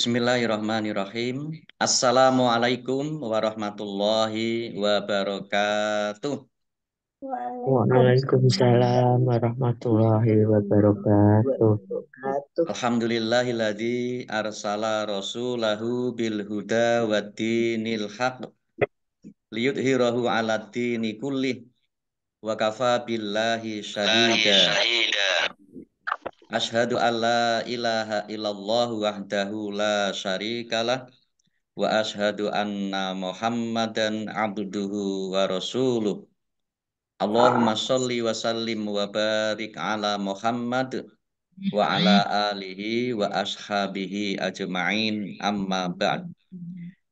Bismillahirrahmanirrahim. Assalamualaikum warahmatullahi wabarakatuh. Waalaikumsalam warahmatullahi wabarakatuh. Alhamdulillahilladzi arsala rasulahu bil huda wa dinil haq liyudhhirahu ala dini kullih wa kafa billahi syahida. Asyhadu an la ilaha illallah wahdahu la syarikalah wa asyhadu anna Muhammadan abduhu wa rasuluh. Allahumma sholli wa sallim wa barik ala Muhammad wa ala alihi wa ashabihi ajma'in amma ba'd.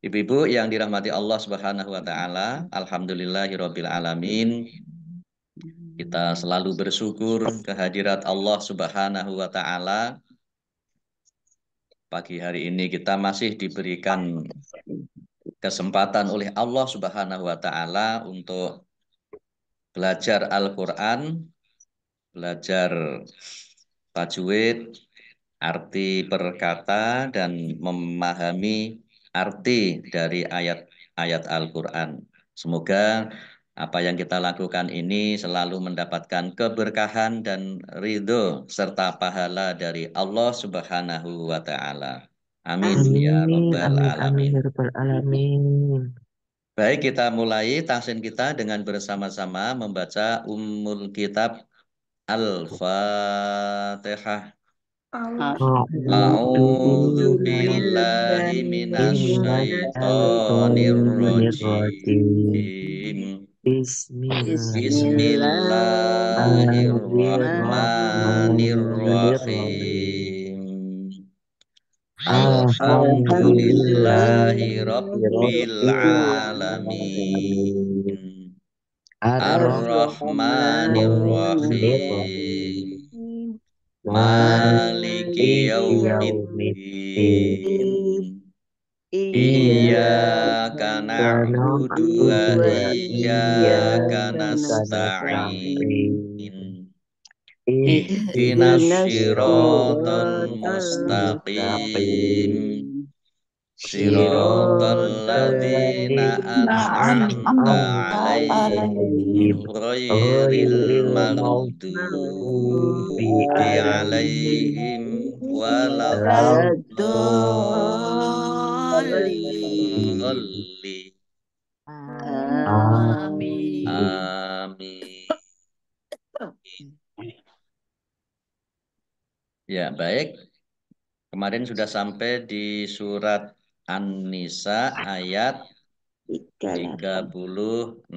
Ibu-ibu yang dirahmati Allah Subhanahu wa taala, alhamdulillahirabbil alamin. Kita selalu bersyukur kehadirat Allah Subhanahu wa taala. Pagi hari ini kita masih diberikan kesempatan oleh Allah Subhanahu wa taala untuk belajar Al-Qur'an, belajar tajwid, arti perkata, dan memahami arti dari ayat-ayat Al-Qur'an. Semoga apa yang kita lakukan ini selalu mendapatkan keberkahan dan ridho serta pahala dari Allah Subhanahu wa taala. Amin ya Amin, rabbal amin, amin, alamin. ya Rabbal alamin. Baik, kita mulai tahsin kita dengan bersama-sama membaca Ummul Kitab Al-Fatihah. A'udzu A'udzu billahi billahi minasyaitonir minasyaitonir rajim. rajim. Bismillahirrahmanirrahim. Bismillahirrahmanirrahim. Alhamdulillahi rabbil Alhamdulillahirabbil alamin. alamin. Ar-Rahmanir Ar-Rahmanirrahim. Rahim. Maliki Maliki yaumiddin. yaumiddin. Iyyaka Iyyaka na'budu wa na'budu wa iyyaka iyyaka nasta'in. nasta'in. Ihdinas Ihdinas siratal siratal mustaqim. mustaqim. Siratal Siratal ladzina ladzina an'amta an'amta alaihim alaihim ghairil ghairil maghdubi maghdubi alaihim alaihim waladdallin. waladdallin. Amin. Amin. Ya, baik. Kemarin sudah sampai di surat An-Nisa ayat 36.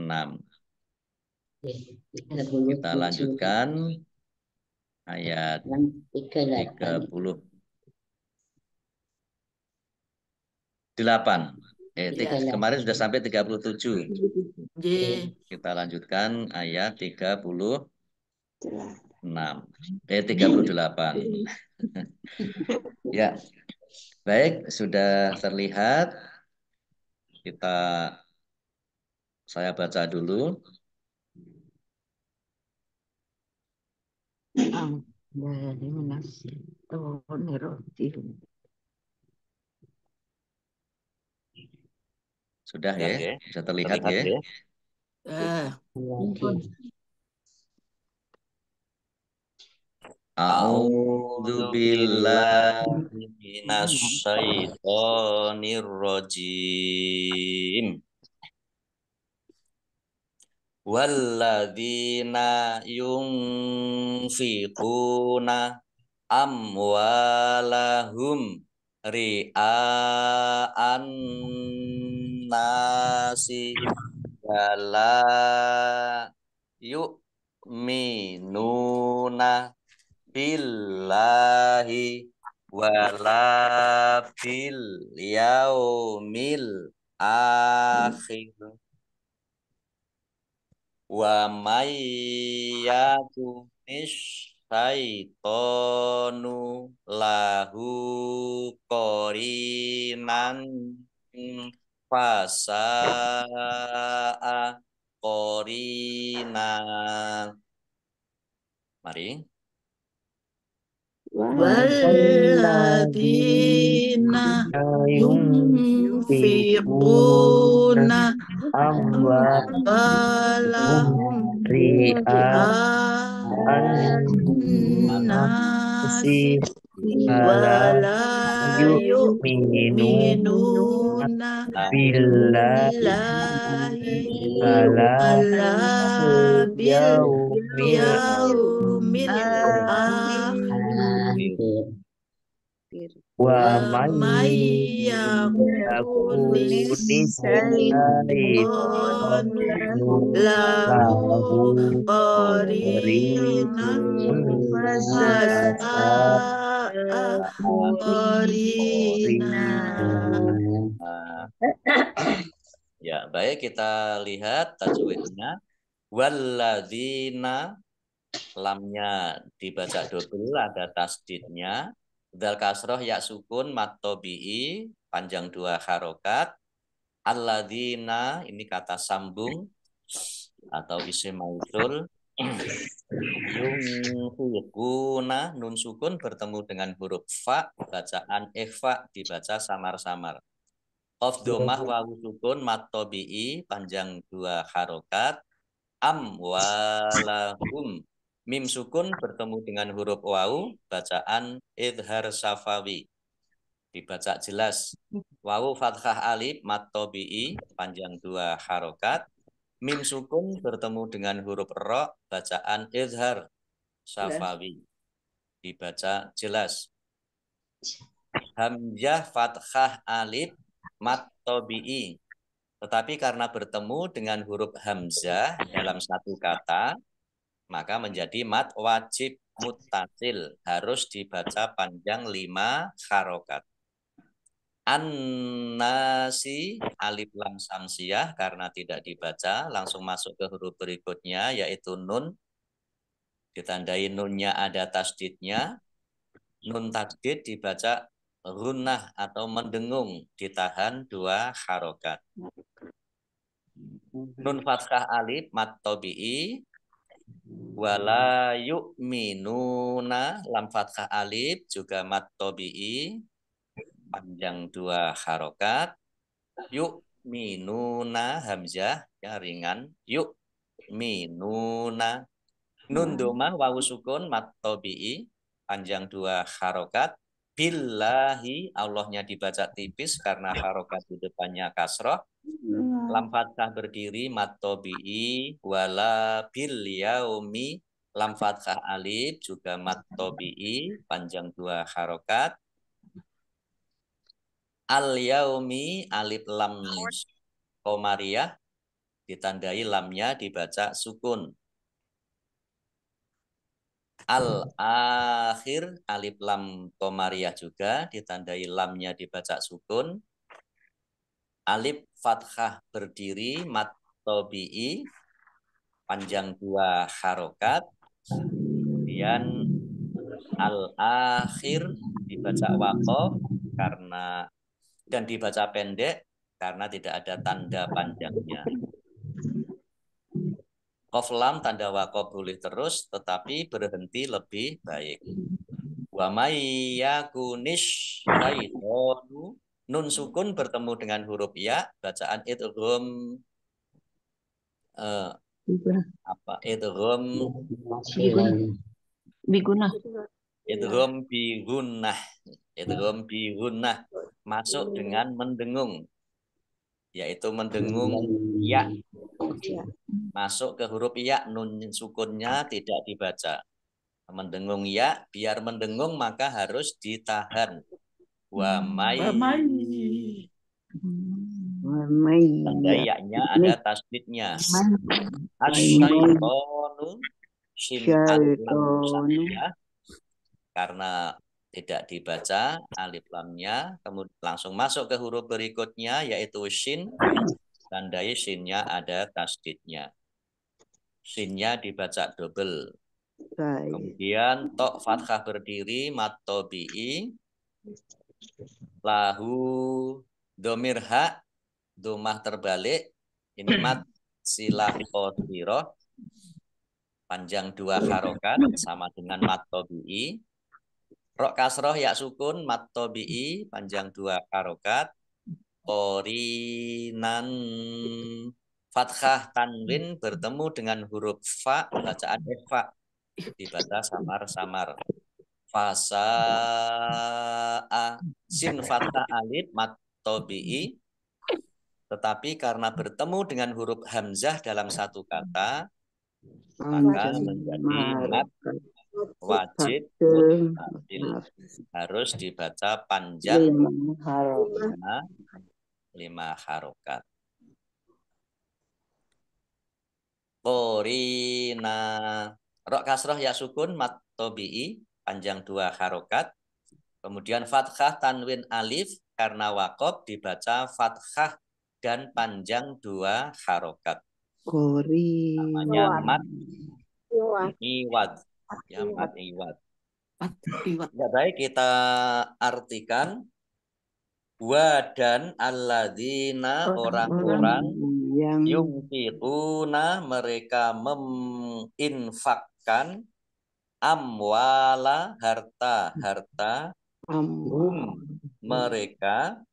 Kita lanjutkan ayat 38. Kemarin sudah sampai 37. Kita lanjutkan ayat 36. 38. Ya, baik, sudah terlihat. Saya baca dulu. Sudah ya? Bisa terlihat ya? A'udzu billahi minasyaitonir rajim. Walladzina yunfiquna amwalahum ria'an nasi wala yu'minuna billahi wala bil yaumil akhir wa may yakunis syaitonu lahu qorinan fasa'a qorina. Mari. Walladzina yunfiquna yunfiquna amwalahum amwalahum ria'an ri'an-nasi nasi wala wala yu'minuna yu'minuna billahi billahi wala wala bil bil yaumil yaumil akhir akhir wa wa may may yakunis yakunis syaitanu syaitanu lahu lahu qarinan qarinun fasa'a fasa'a qarina. qarina. Ya, baik kita lihat tajwidnya. Walladzina, lamnya dibaca double, ada tasdidnya. Dal kasroh ya sukun mat tobi'i, panjang 2 harokat. Alladzina, ini kata sambung atau isim mausul. Yunfiquna, nun sukun bertemu dengan huruf fa, bacaan ikhfa, dibaca samar-samar. Qaf domah wawu sukun mat tobi'i, panjang 2 harokat. Amwalahum, mim sukun bertemu dengan huruf wawu, bacaan idhar safawi, dibaca jelas. Wawu fathah alif mat tobi'i, panjang 2 harokat. Mim sukun bertemu dengan huruf ro, bacaan idhar safawi, dibaca jelas. Hamzah fathah alif mat tobi'i, tetapi karena bertemu dengan huruf hamzah dalam satu kata, maka menjadi mat wajib muttasil, harus dibaca panjang 5 harokat. An-nasi, alif lam samsiyah, karena tidak dibaca, langsung masuk ke huruf berikutnya, yaitu nun. Ditandai nunnya ada tasdidnya. Nun tasdid dibaca gunnah atau mendengung, ditahan 2 harokat. Nun fathah alif mat tobi'i, wala yu'minuna, lam fathah alif juga mat tobi'i, panjang 2 harokat. Yu'minuna, hamzah ya ringan, yu'minuna. Nun domah wawu sukun mat tobi'i, panjang 2 harokat. Billahi, Allahnya dibaca tipis karena harokat di depannya kasroh. Lam fathah berdiri mat tobi'i, wala bil yaumi, lam fathah alif juga mat tobi'i, panjang 2 harokat. Al yaumi, alif lam komariyah, ditandai lamnya dibaca sukun. Al akhir, alif lam komariyah juga, ditandai lamnya dibaca sukun. Alif fathah berdiri mat tobi'i, panjang 2 harokat. Kemudian al-akhir dibaca waqaf karena dan dibaca pendek karena tidak ada tanda panjangnya. Qaf lam tanda waqaf boleh terus, tetapi berhenti lebih baik. Wa may yakunish syaitonu, nun sukun bertemu dengan huruf ya, bacaan idgham idgham Biguna. idgham bi gunnah, masuk dengan mendengung, yaitu mendengung ya, masuk ke huruf ya, nun sukunnya tidak dibaca. Mendengung ya, biar mendengung maka harus ditahan. Wa may, tanda ya-nya ada tasdidnya. Asyaitonu, shin alif lam samsiyah, karena tidak dibaca alif lamnya, kemudian langsung masuk ke huruf berikutnya yaitu shin, tandai shinnya ada tasdidnya. Shinnya dibaca double. Kemudian tok fathah berdiri mat tobi'i, lahu domir ha, domah terbalik, ini mat silah qadhiroh, panjang 2 harokat sama dengan mat tobi'i. Rok kasroh ya sukun mat tobi'i panjang 2 harokat. Qorinan fathah tanwin bertemu dengan huruf fa bacaan fa dibaca samar-samar. Fasa'a sin fathah alif mat tobi'i tetapi karena bertemu dengan huruf hamzah dalam satu kata maka menjadi mat wajib muttasil harus dibaca panjang 5 harokat. Qorina rok kasroh ya sukun mat tobi'i panjang 2 harokat. Kemudian fathah tanwin alif karena wakob dibaca fathah dan panjang 2 harokat. Namanya mat iwad. Ya, mat iwad. Ya, baik kita artikan. Wa dan alladzina orang-orang yang yunfiquna mereka menginfakkan amwala harta mereka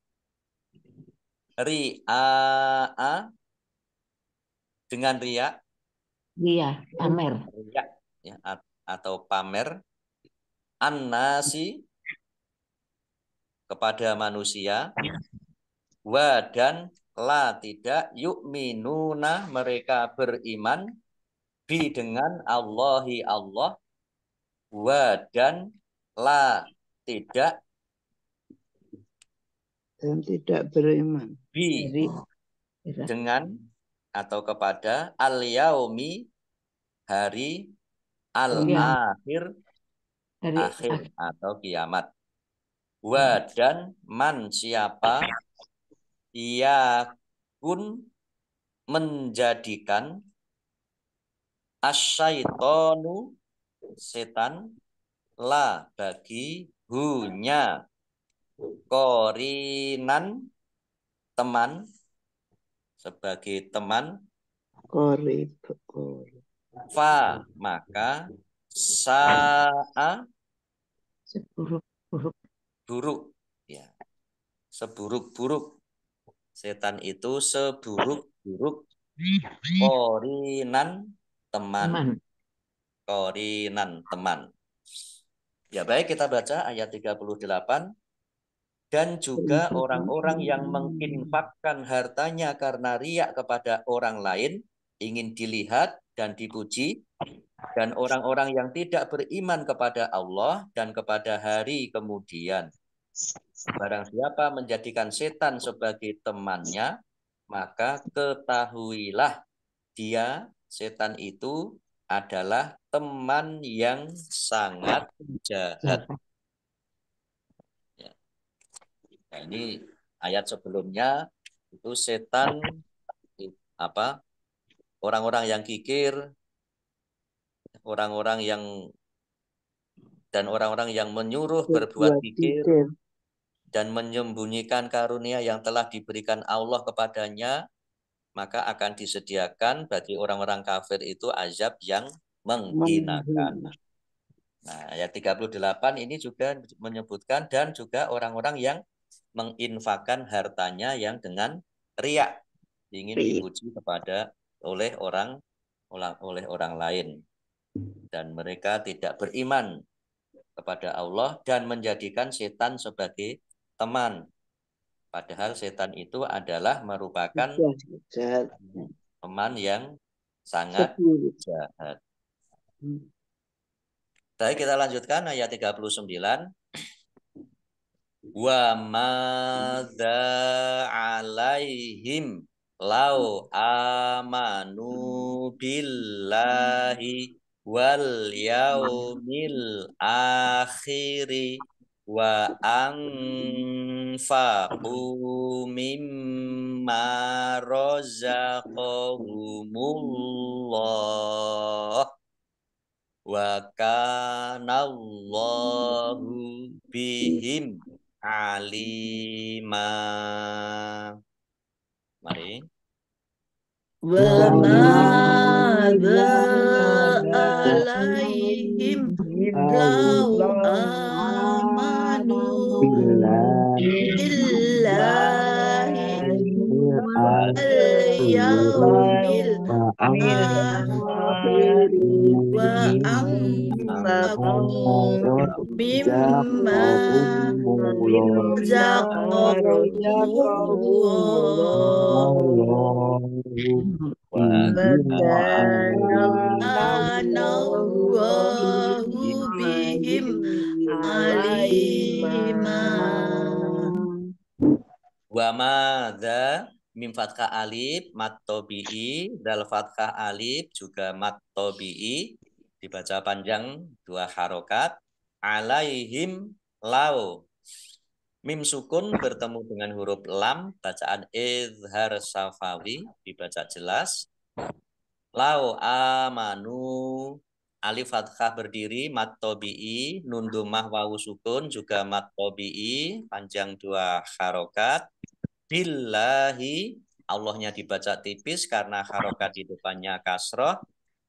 ria'a dengan riak pamer riak ya, atau pamer annasi kepada manusia wa dan la tidak yu'minuna mereka beriman bi dengan Allahi Allah wa dan la tidak dan tidak beriman bi dengan atau kepada al-yaumi hari al-akhir akhir atau kiamat. Wa dan man siapa yakun menjadikan asyaitonu setan la bagi hunya korinan teman sebagai teman korib fa maka sa'a buruk ya seburuk-buruk setan itu seburuk-buruk korinan teman ya baik kita baca ayat 38 dan juga orang-orang yang menginfakkan hartanya karena riak kepada orang lain ingin dilihat dan dipuji dan orang-orang yang tidak beriman kepada Allah dan kepada hari kemudian. Barang siapa menjadikan setan sebagai temannya, maka ketahuilah dia, setan itu adalah teman yang sangat jahat. Ya. Nah, ini ayat sebelumnya itu setan apa? Orang-orang yang kikir, orang-orang yang menyuruh berbuat kikir dan menyembunyikan karunia yang telah diberikan Allah kepadanya, maka akan disediakan bagi orang-orang kafir itu azab yang menghinakan. Nah, ayat 38 ini juga menyebutkan dan juga orang-orang yang menginfakkan hartanya yang dengan riak, ingin dipuji oleh orang lain. Dan mereka tidak beriman kepada Allah dan menjadikan setan sebagai teman. Padahal setan itu adalah merupakan teman yang sangat jahat. Baik, kita lanjutkan ayat 39. Wa madza alaihim lau amanu billahi wal yaumil akhiri wa anfaqu mimma razaqahumullah wa kanallahu bihim alima. Mari. Wa madza alaihim lau yaumil akhir wa anfaqu mimma razaqahumullah anallahu bihim alima. Wa madza mim fathah alif mat tabi'i dal fathah alif juga mat tabi'i dibaca panjang 2 harokat alaihim lau mim sukun bertemu dengan huruf lam bacaan izhar safawi dibaca jelas lau amanu alif fathah berdiri mat tabi'i nun dhammah wawu sukun juga mat tabi'i panjang 2 harokat billahi Allahnya dibaca tipis karena harokat di depannya kasroh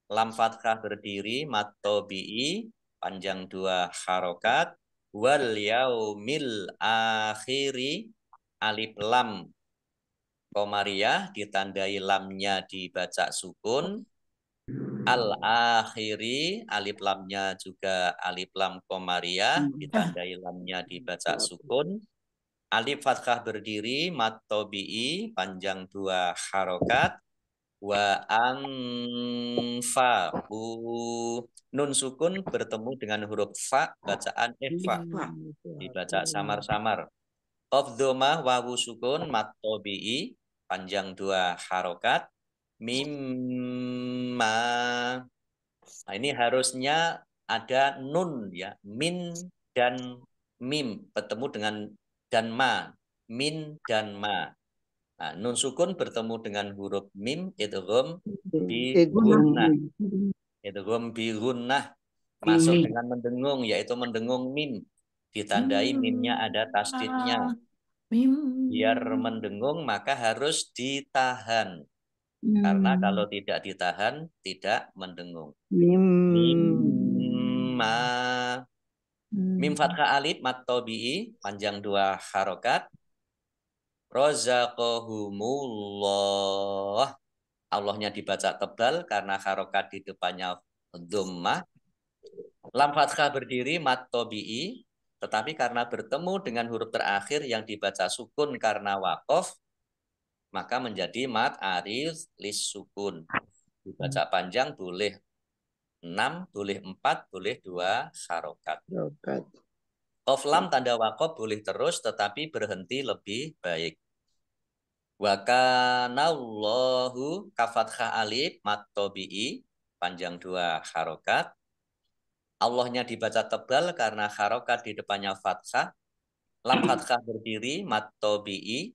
lam fathah berdiri mat tabi'i panjang 2 harokat wal yaumil akhiri alif lam komariah ditandai lamnya dibaca sukun al akhiri alif lamnya juga alif lam komariah ditandai lamnya dibaca sukun alif fathah berdiri mat tabi'i panjang 2 harokat wa anfa'u nun sukun bertemu dengan huruf fa bacaan fa dibaca samar-samar qaf dhammah wawu sukun mat tabi'i panjang 2 harokat mimma nah ini harusnya ada nun ya min dan mim bertemu dengan dan ma min dan ma. Nah, nun sukun bertemu dengan huruf mim idgham bi gunnah. Idgham bi gunnah masuk dengan mendengung yaitu mendengung mim. Ditandai mimnya ada tasdidnya. Biar mendengung maka harus ditahan. Karena kalau tidak ditahan tidak mendengung. Mimma mim fathah alif mat tabi'i panjang 2 harokat razaqahumullah Allahnya dibaca tebal karena harokat di depannya dhammah lam fathah berdiri mat tabi'i tetapi karena bertemu dengan huruf terakhir yang dibaca sukun karena waqaf maka menjadi mat arid lis sukun dibaca panjang boleh 6 boleh 4 boleh 2 harokat qaf lam tanda waqaf boleh terus tetapi berhenti lebih baik. Wa kanallahu kafathah alif mat tabi'i panjang 2 harokat. Allahnya dibaca tebal karena harokat di depannya fathah. Lam fathah berdiri mat tabi'i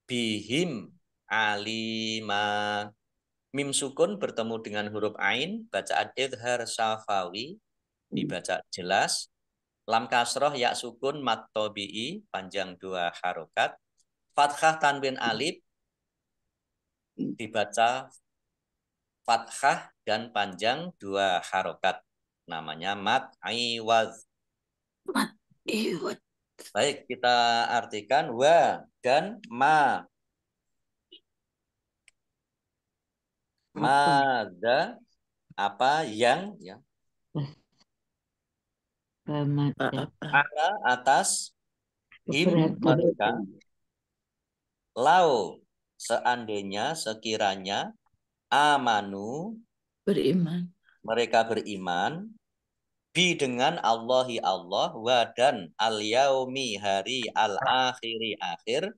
bihim alima. Mim sukun bertemu dengan huruf ain bacaan idhar safawi dibaca jelas. Lam kasroh ya sukun mat tabi'i panjang 2 harokat. Fathah tanwin alif dibaca fathah dan panjang 2 harokat. Namanya mat iwaz. Baik, kita artikan wa dan ma. Mada apa yang ya. Ala atas him mereka. Lau seandainya sekiranya amanu beriman mereka beriman bi dengan Allahi Allah wa dan al yaumi hari al akhiri akhir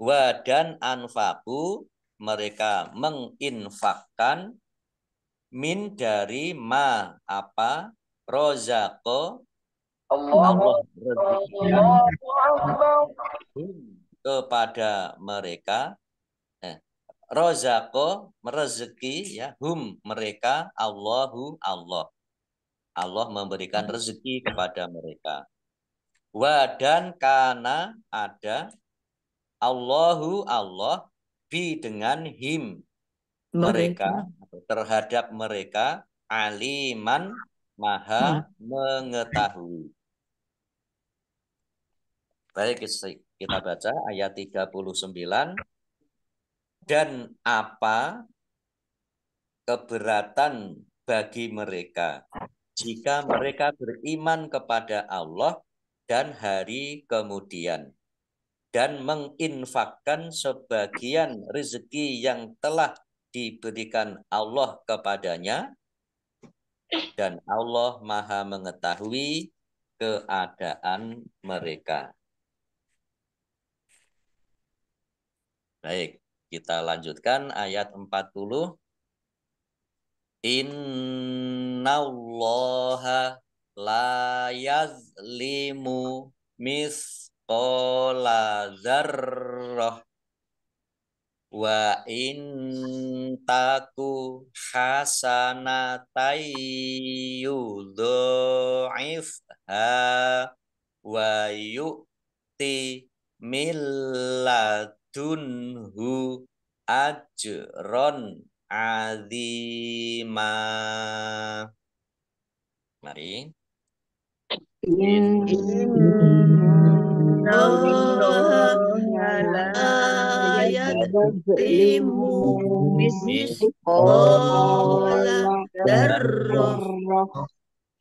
wa dan anfaku mereka menginfakkan min dari ma apa rozako Allah rezekikan kepada mereka rozako merezeki ya hum mereka Allahu Allah memberikan rezeki kepada mereka wa dan kana ada Allahu Allah bi dengan him mereka terhadap mereka aliman maha mengetahui. Baik kita baca ayat 39 Dan apa keberatan bagi mereka jika mereka beriman kepada Allah dan hari kemudian dan menginfakkan sebagian rezeki yang telah diberikan Allah kepadanya, dan Allah Maha mengetahui keadaan mereka. Baik, kita lanjutkan ayat 40. Innallaha la yazlimu misqala dzarrah wa in taku hasanatan yudha'ifha wa yu'ti min ladunhu ajron azima. Mari. Yazlimu misqala dzarrah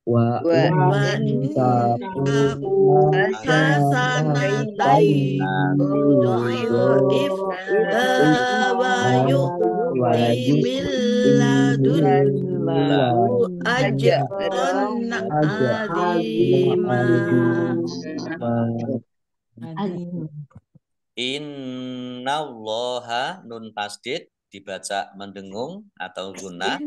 wa in taku hasanatan yudha'ifha wa yu'ti min ladunhu ajran azima. Innallaha nun tasdid dibaca mendengung atau gunnah.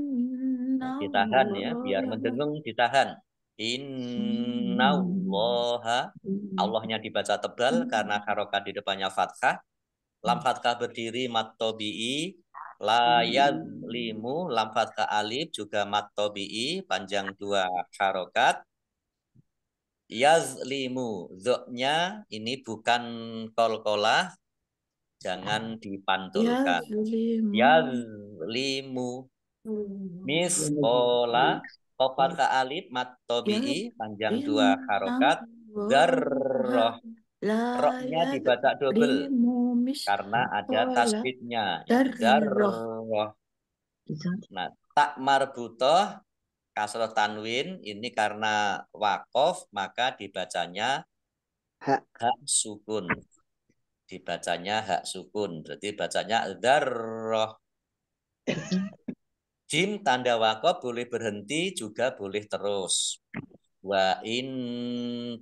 Ditahan ya, biar mendengung ditahan. Innallaha, Allahnya dibaca tebal karena harokat di depannya fathah. Lam fathah berdiri mat tobi'i. La yazlimu, lam fathah alif juga mat tobi'i, panjang 2 harokat. Yazlimu, zoknya ini bukan kolkolah, jangan dipantulkan. Yazlimu. Misqola, fathah alif mat tobi'i, panjang 2 harokat. Dzarrah, roknya dibaca double karena ada tasbidnya. Dzarrah. Nah, tak marbutoh kasroh tanwin ini karena wakof maka dibacanya hak sukun. Dibacanya hak sukun. Berarti bacanya dzarrah. Jim tanda wakof boleh berhenti juga boleh terus. Wa in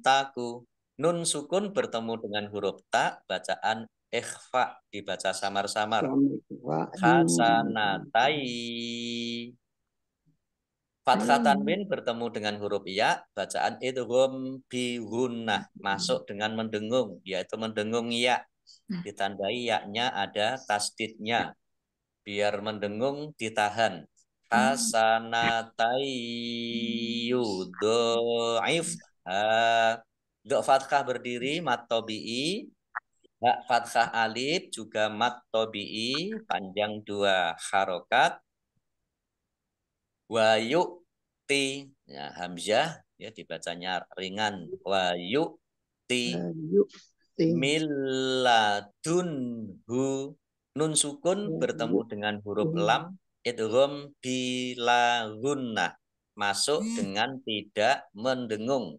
taku. Nun sukun bertemu dengan huruf ta, bacaan ikhfa, dibaca samar-samar. Hasanatai. Fathah tanwin bertemu dengan huruf ya, bacaan idgham bi gunnah, masuk dengan mendengung, yaitu mendengung ya. Ditandai ya-nya ada tasdidnya. Biar mendengung ditahan. Hasanatai yudha'ifha. Dok fathah berdiri mat tobi'i. Hak fathah alif juga mat tobi'i, panjang 2 harokat. Wa yu'ti, ya, hamzah ya dibacanya ringan. Wa yu'ti milladunhu. Nun sukun bertemu dengan huruf lam, idgham bila gunnah, masuk dengan tidak mendengung.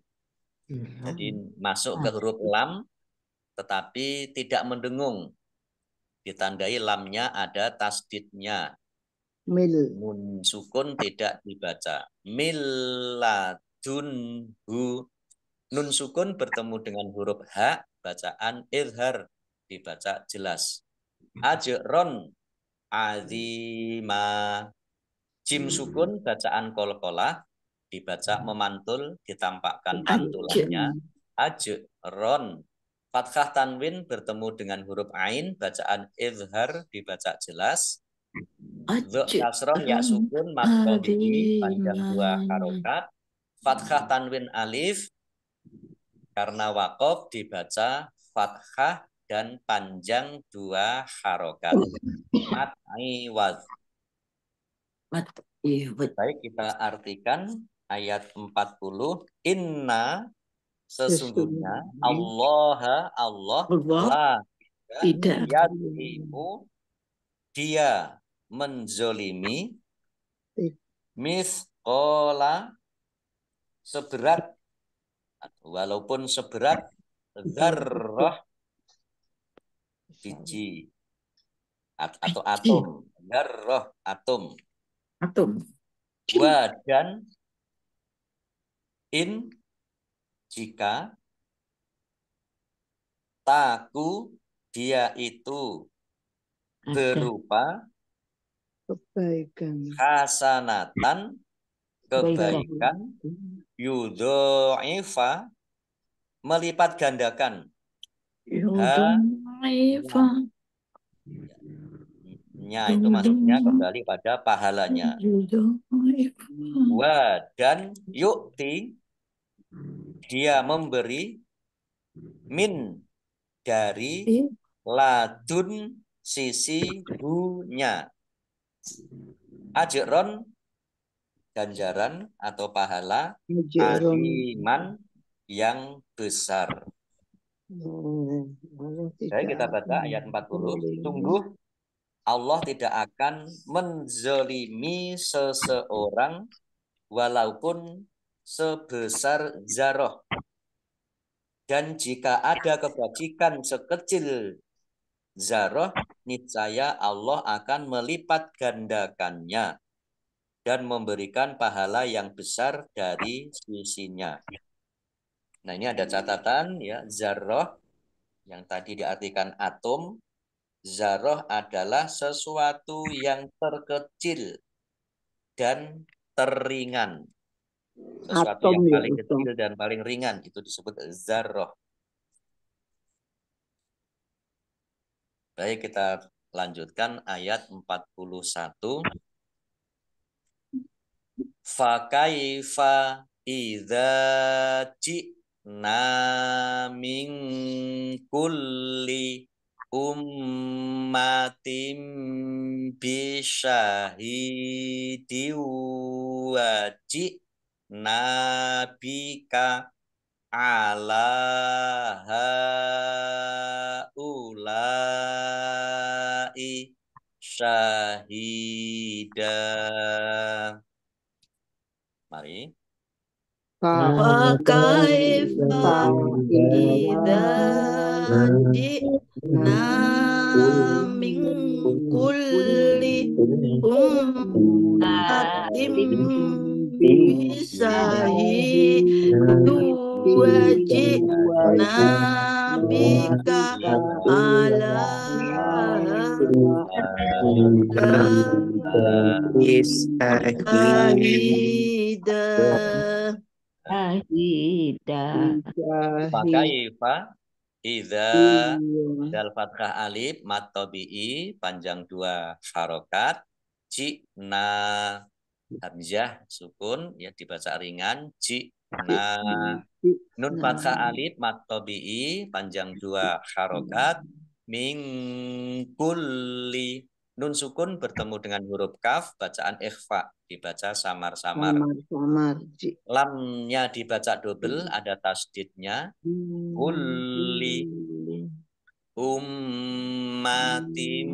Jadi masuk ke huruf lam tetapi tidak mendengung. Ditandai lamnya ada tasdidnya. Nun sukun tidak dibaca. Milladunhu. Nun sukun bertemu dengan huruf ha, bacaan izhar, dibaca jelas. Ajron azima. Jim sukun bacaan kolkolah, dibaca memantul, ditampakkan pantulannya. Ajron. Fathah tanwin bertemu dengan huruf ain, bacaan izhar, dibaca jelas. Dzuk kasroh ya sukun mat tobi'i, panjang 2 harokat. Fathah tanwin alif karena wakof dibaca fathah dan panjang 2 harokat. Mat iwaz. Baik, kita artikan ayat 40. Inna, sesungguhnya Allah la tidak yazlimu, dia menzolimi misqala seberat walaupun seberat dzarrah biji atau atom, dzarrah atom. Dan in jika taku dia itu berupa kebaikan hasanatan kebaikan yudho'ifa melipat gandakan nya itu maksudnya kembali pada pahalanya. Wa dan yukti dia memberi min dari ladun sisi hunya ajron ganjaran atau pahala aziman yang besar. Jadi kita baca ayat 40. Sungguh Allah tidak akan menzalimi seseorang walaupun sebesar zarah. Dan jika ada kebajikan sekecil zarah, niscaya Allah akan melipat gandakannya dan memberikan pahala yang besar dari sisinya. Nah, ini ada catatan ya, zarah yang tadi diartikan atom. Zarah adalah sesuatu yang terkecil dan teringan. Sesuatu atom yang ya, paling atom. kecil dan paling ringan itu disebut zarah. Baik, kita lanjutkan ayat 41. Fakaifa idza ji'na min kulli ummatin bisyahidi wa ji'na bika ala haulai syahida. Mari. Fakaifa idza ji'na min kulli ummatin bisyahidin wa ji'na bika ala Fakaifa idza dal fathah alif mat tabi'i panjang 2 harokat ji'na hamzah sukun ya dibaca ringan ji'na nun fathah alif mat tabi'i panjang 2 harokat min kulli nun sukun bertemu dengan huruf kaf bacaan ikhfa dibaca samar-samar. Lamnya dibaca double ada tasdidnya kulli ummatin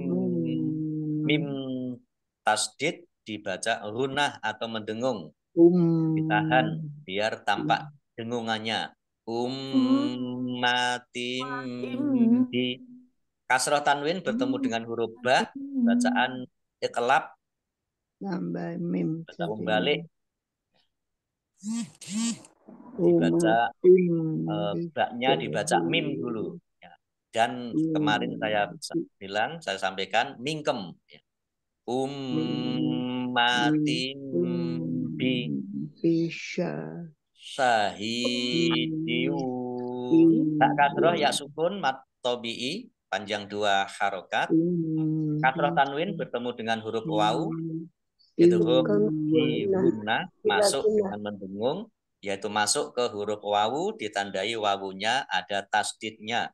mim tasdid dibaca runah atau mendengung ditahan biar tampak dengungannya ummatin di kasroh tanwin bertemu dengan huruf ba bacaan iqlab tambah mim baca membalik dibaca baknya dibaca mim dulu ya. Dan kemarin saya bilang saya sampaikan mingkem ya. Ummatin bi syahidiu tak kasroh ya sukun mat tabi'i panjang 2 harokat kasroh tanwin bertemu dengan huruf waw itu di guna masuk dengan mendengung yaitu masuk ke huruf wawu ditandai wawunya ada tasdidnya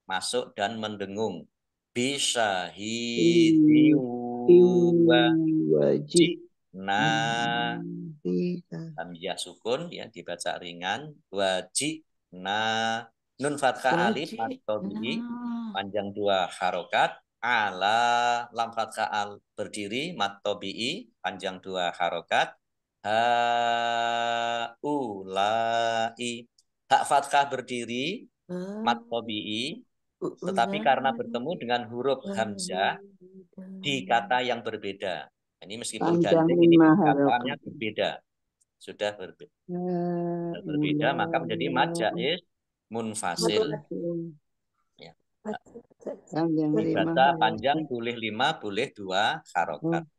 masuk dan mendengung bisyahidi wajibna hamzah sukun ya dibaca ringan wajibna nun fathah alif atau bi panjang 2 harokat ala lam fathah al berdiri mat tobi'i panjang 2 harokat haulai hak fathah berdiri mat tobi'i tetapi karena bertemu dengan huruf hamzah di kata yang berbeda. Ini meskipun Panjang gandeng ini 5 katanya harokat. berbeda. Sudah berbeda maka menjadi mad jaiz munfasil. Ya. Panjang 5 Dibaca panjang harokat. boleh 5 boleh 2 harokat. Oh,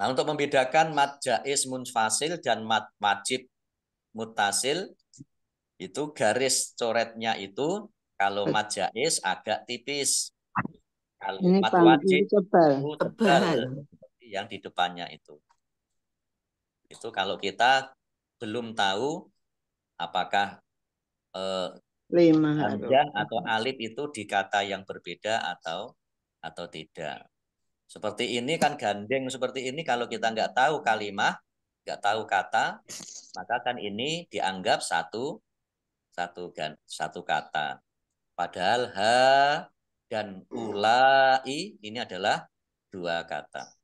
Nah, untuk membedakan mad jaiz munfasil dan mad wajib muttasil itu garis coretnya itu kalau mad jaiz agak tipis. Kalau ini mad panjang wajib tebal. itu Tebal. tebal seperti yang di depannya itu. Itu kalau kita belum tahu apakah 5 hamzah harokat. atau alif itu di kata yang berbeda atau tidak. Seperti ini kan gandeng seperti ini kalau kita nggak tahu kalimat, nggak tahu kata, maka kan ini dianggap satu kata. Padahal ha dan ulai ini adalah 2 kata.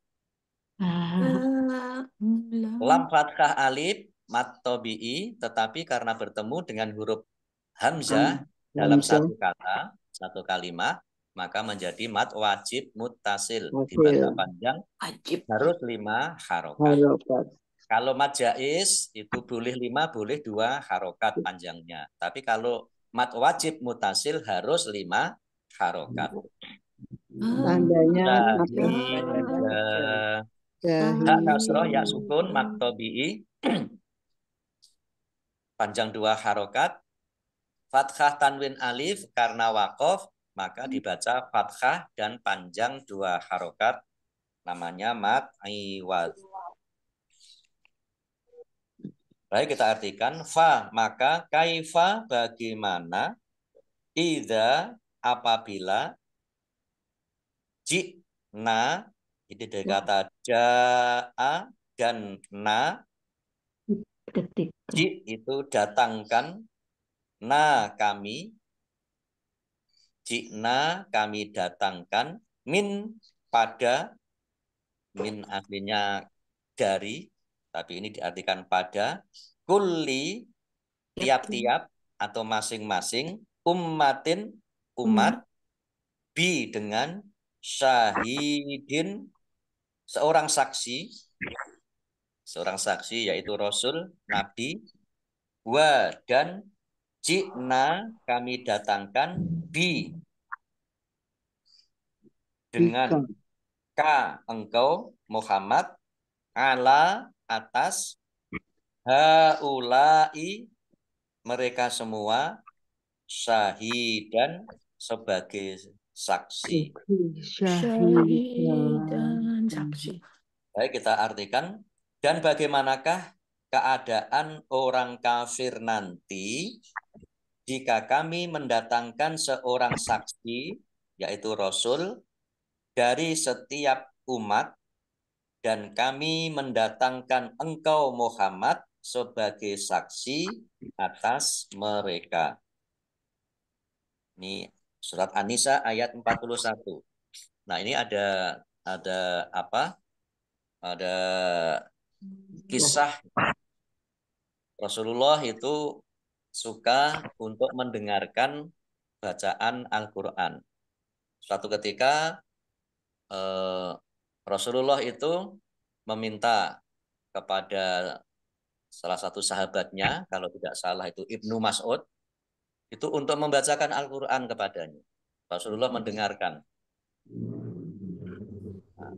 Lam fathah alif mat tobi'i tetapi karena bertemu dengan huruf hamzah dalam satu kata, satu kalimat, maka menjadi mad wajib muttasil. Dibaca panjang Wajib. harus 5 harokat. Harokat. Kalau mad jaiz itu boleh 5, boleh 2 harokat panjangnya. Tapi kalau mad wajib muttasil harus 5 harokat. Tandanya apa? Syahida. Syahid. Hak kasroh ya sukun maktobi'i panjang 2 harokat. Fathah tanwin alif karena wakof maka dibaca fathah dan panjang 2 harokat namanya mad iwad. Baik kita artikan fa maka kaifa bagaimana idza apabila jina itu dari kata jaa dan na Ketik. ji itu datangkan na kami jina kami datangkan min pada min aslinya dari tapi ini diartikan pada kulli tiap-tiap atau masing-masing ummatin umat bi dengan syahidin seorang saksi yaitu Rasul Nabi wa dan jina kami datangkan bi dengan ka engkau Muhammad ala atas haulai mereka semua syahidan sebagai saksi. Syahidan saksi. Baik kita artikan dan bagaimanakah keadaan orang kafir nanti jika kami mendatangkan seorang saksi yaitu Rasul dari setiap umat dan kami mendatangkan engkau Muhammad sebagai saksi atas mereka. Ini surat An-Nisa ayat 41. Nah, ini ada apa? Ada kisah Rasulullah itu suka untuk mendengarkan bacaan Al-Qur'an. Suatu ketika Rasulullah itu meminta kepada salah satu sahabatnya, kalau tidak salah itu Ibnu Mas'ud, itu untuk membacakan Al-Quran kepadanya. Rasulullah mendengarkan. Nah,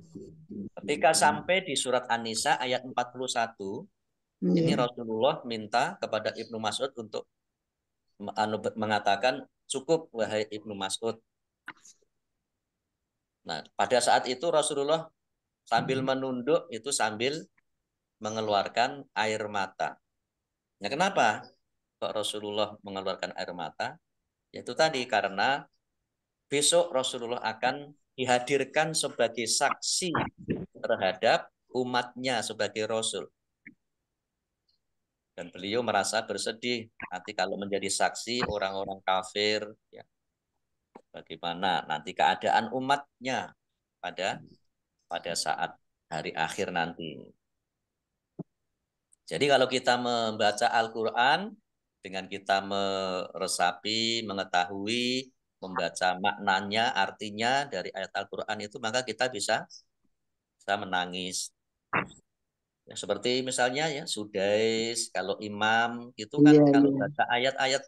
ketika sampai di surat An-Nisa ayat 41, ini Rasulullah minta kepada Ibnu Mas'ud untuk mengatakan, cukup wahai Ibnu Mas'ud. Nah, pada saat itu Rasulullah sambil menunduk itu sambil mengeluarkan air mata. Nah, kenapa kok Rasulullah mengeluarkan air mata? Yaitu tadi karena besok Rasulullah akan dihadirkan sebagai saksi terhadap umatnya sebagai Rasul. Dan beliau merasa bersedih nanti kalau menjadi saksi orang-orang kafir. Ya. bagaimana nanti keadaan umatnya pada saat hari akhir nanti. Jadi kalau kita membaca Al-Quran, dengan kita meresapi, mengetahui, membaca maknanya, artinya dari ayat Al-Quran itu, maka kita bisa menangis. Ya, seperti misalnya ya Sudais, kalau imam itu kan Iya, kalau iya. baca ayat-ayat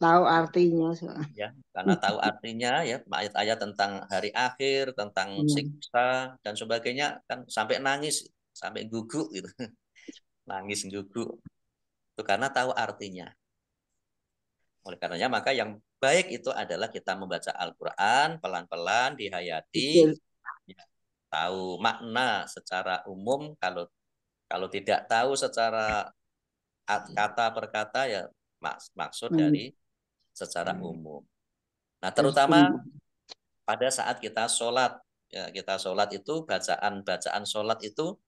Tahu artinya. ya, karena tahu artinya ya, ayat-ayat tentang hari akhir, tentang siksa dan sebagainya kan sampai nangis, sampai guguk gitu. Nangis guguk. Itu karena tahu artinya. Oleh karenanya maka yang baik itu adalah kita membaca Al-Quran pelan-pelan dihayati, ya, tahu makna secara umum. Kalau tidak tahu secara kata per kata ya maksud dari secara umum. Nah, terutama pada saat kita sholat, ya, kita sholat itu bacaan sholat itu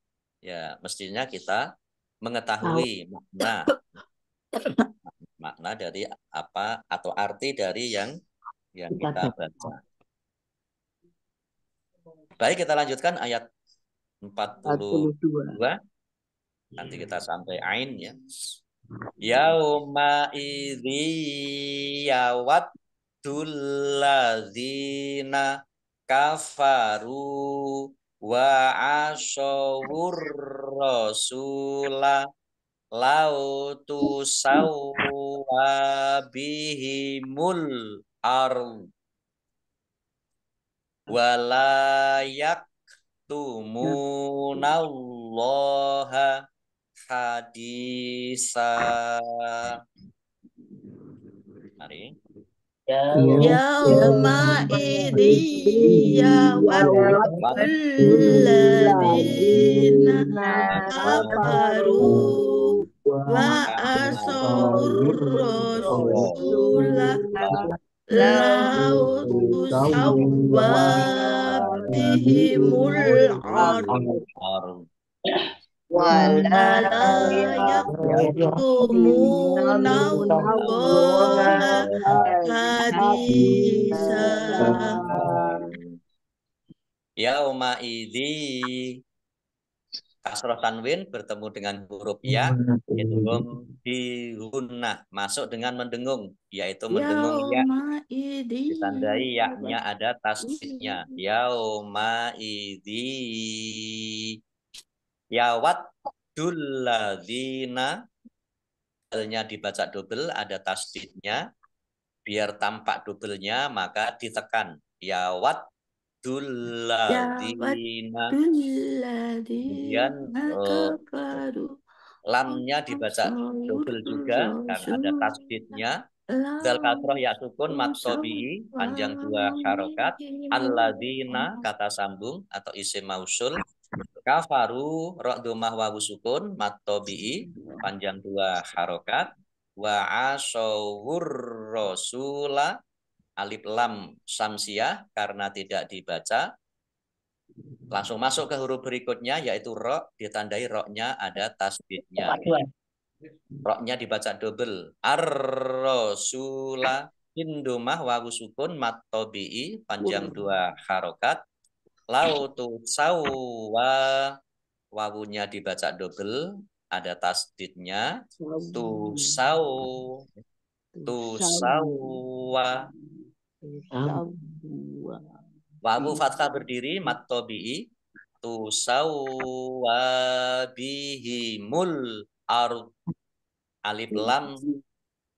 ya mestinya kita mengetahui makna dari apa atau arti dari yang kita baca. Baik, kita lanjutkan ayat 42. Nanti kita sampai ain ya. Yauma idzi yawaddul ladzina kafaru wa asyawur rasula lautu sawwa bihimul ard walayak tumunallaha hadisa. Mari. Yauma idzi yawaddul ladzina kafaru wa asawur rasula lau tusawwa bihimul ard wala yaktumunallaha hadisa. Yauma idzi kasroh tanwin bertemu dengan huruf ya, itu di gunnah, masuk dengan mendengung, yaitu mendengung ya, ditandai yaknya ada tasdidnya. Yauma idzi yawaddul ladzina, nya dibaca double, ada tasdidnya, biar tampak doublenya maka ditekan yawaddul ladzina. Kemudian lamnya dibaca double juga karena ada tasdidnya. Dal kasroh ya sukun mat tobi'i panjang 2 harokat. Alladzina kata sambung atau isim mausul. Kafaru ra dhammah wawu sukun mat tobi'i panjang 2 harokat. Wa asyawur rasula alif lam samsiah karena tidak dibaca. Langsung masuk ke huruf berikutnya yaitu ro, ditandai ro-nya ada tasdidnya. Ro-nya dibaca double. Ar-rasula indumah wawu sukun mat tobi'i panjang 2 harokat. Lautu sawwa wawunya dibaca double ada tasdidnya. Tu sawwa wawu fathah berdiri mat tobi'i. Tu sawwa bihimul ard alif lam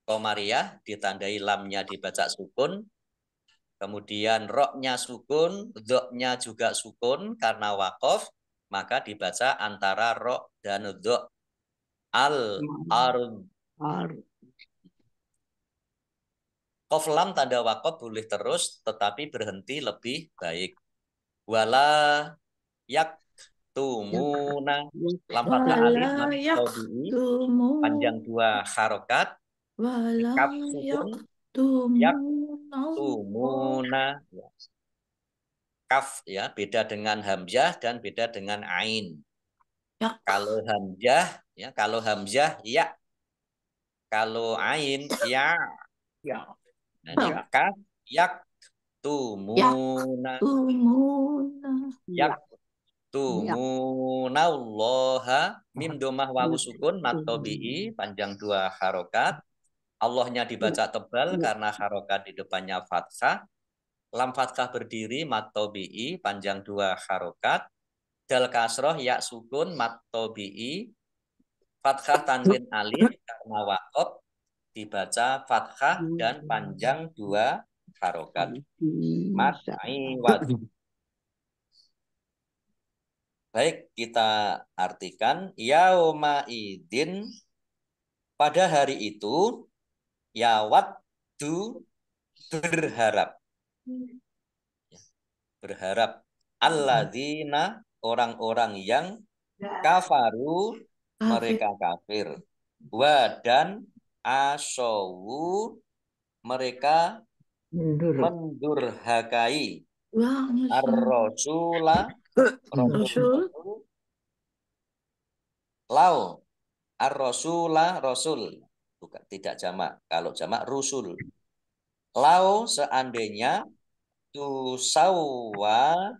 komariah ditandai lamnya dibaca sukun, kemudian roknya sukun, dzoknya juga sukun karena wakof, maka dibaca antara rok dan dzok. Al-ard. Kof lam tanda wakof boleh terus, tetapi berhenti lebih baik. Wala yak tumuna lam fathah alif panjang 2 harokat. Kaf sukun yak tumuna. Kaf ya beda dengan hamzah dan beda dengan ain. Kalau hamzah ya, kalau hamzah ya, kalau ain ya. Nah, kaf yak yaktumuna Tumuna. yaktumunallaha mim domah wawu sukun matobi'i panjang 2 harokat. Allahnya dibaca tebal karena harokat di depannya fathah. Lam fathah berdiri matobi'i panjang 2 harokat. Dal kasroh ya sukun matobi'i. Fathah tanwin alif karena waqaf dibaca fathah dan panjang 2 harokat. Mat'iwad. Baik, kita artikan yauma idin pada hari itu yawaddu berharap. Berharap alladzina orang-orang yang kafaru mereka kafir. Wa dan asawu mereka mendurhakai ar-rasula Rasul. lau ar-rasula rasul bukan tidak jamak, kalau jamak rusul. Lau seandainya tusawa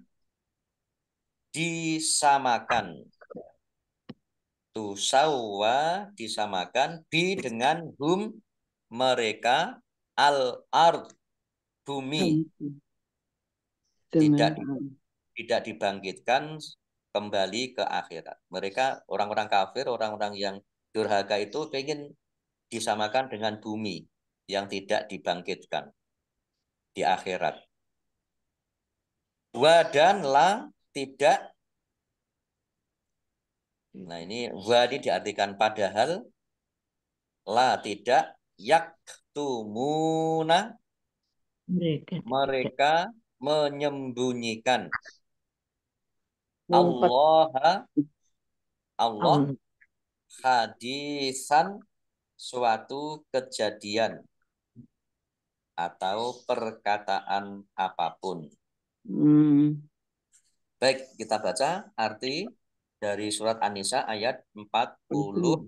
disamakan bi dengan hum mereka al-ard bumi tidak dibangkitkan kembali ke akhirat. Mereka orang-orang kafir, orang-orang yang durhaka itu ingin disamakan dengan bumi yang tidak dibangkitkan di akhirat. Wa dan la tidak. Nah ini wa ini diartikan padahal, la tidak, yaktumuna mereka menyembunyikan Allah hadisan suatu kejadian atau perkataan apapun. Baik, kita baca arti dari surat An-Nisa ayat 42.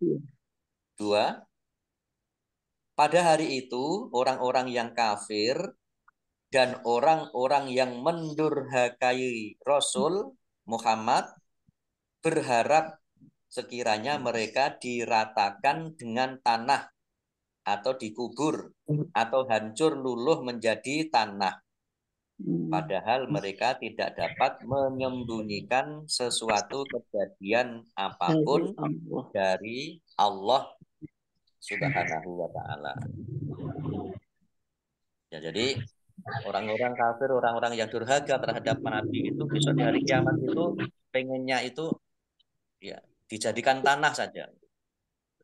Pada hari itu orang-orang yang kafir dan orang-orang yang mendurhakai Rasul Muhammad berharap sekiranya mereka diratakan dengan tanah atau dikubur atau hancur luluh menjadi tanah. Padahal mereka tidak dapat menyembunyikan sesuatu kejadian apapun dari Allah Subhanahu wa ta'ala. Ya, jadi orang-orang kafir, orang-orang yang durhaka terhadap Nabi itu besok di hari kiamat itu pengennya itu ya dijadikan tanah saja.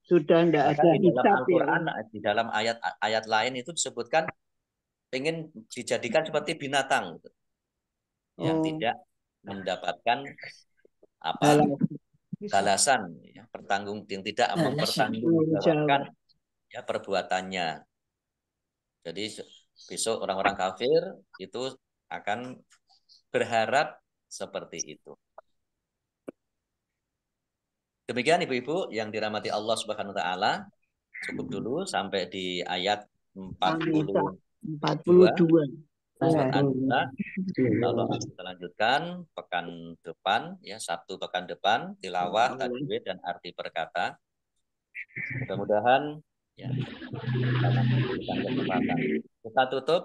Sudah tidak ada di dalam hisab Al-Quran, ya. di dalam ayat lain itu disebutkan pengen dijadikan seperti binatang yang tidak mendapatkan apa balasan, ya, yang tidak mempertanggungjawabkan ya perbuatannya. Jadi besok orang-orang kafir itu akan berharap seperti itu. Demikian ibu-ibu yang dirahmati Allah Subhanahu wa taala. Cukup dulu sampai di ayat 42. Surat An-Nisa. Kalau kita lanjutkan pekan depan ya, Sabtu pekan depan, tilawah, tajwid dan arti perkata. Mudah-mudahan ya kita memberikan kesempatan. Kita tutup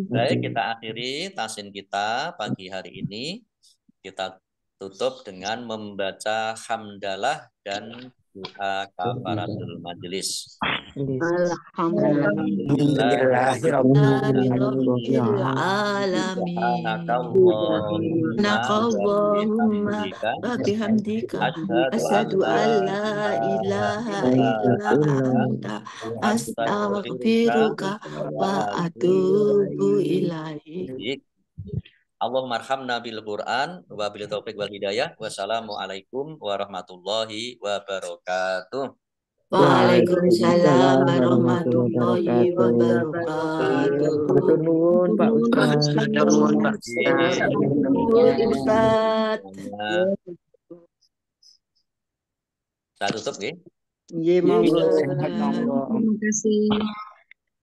Baik, kita akhiri tasin kita pagi hari ini. Kita tutup dengan membaca hamdalah dan doa kafaratul majelis. Asyhadu an la ilaha illa anta astaghfiruka wa atubu ilaik. Allahumma arhamna bil Qur'an wa bil taufiq wal hidayah. Wassalamualaikum warahmatullahi wabarakatuh. Waalaikumsalam warahmatullahi wabarakatuh. Nuwun Pak Ustaz. Nuwun Pak Ustaz. Saya tutup, ya. Nggih, monggo. Iya. Monggo. Terima kasih.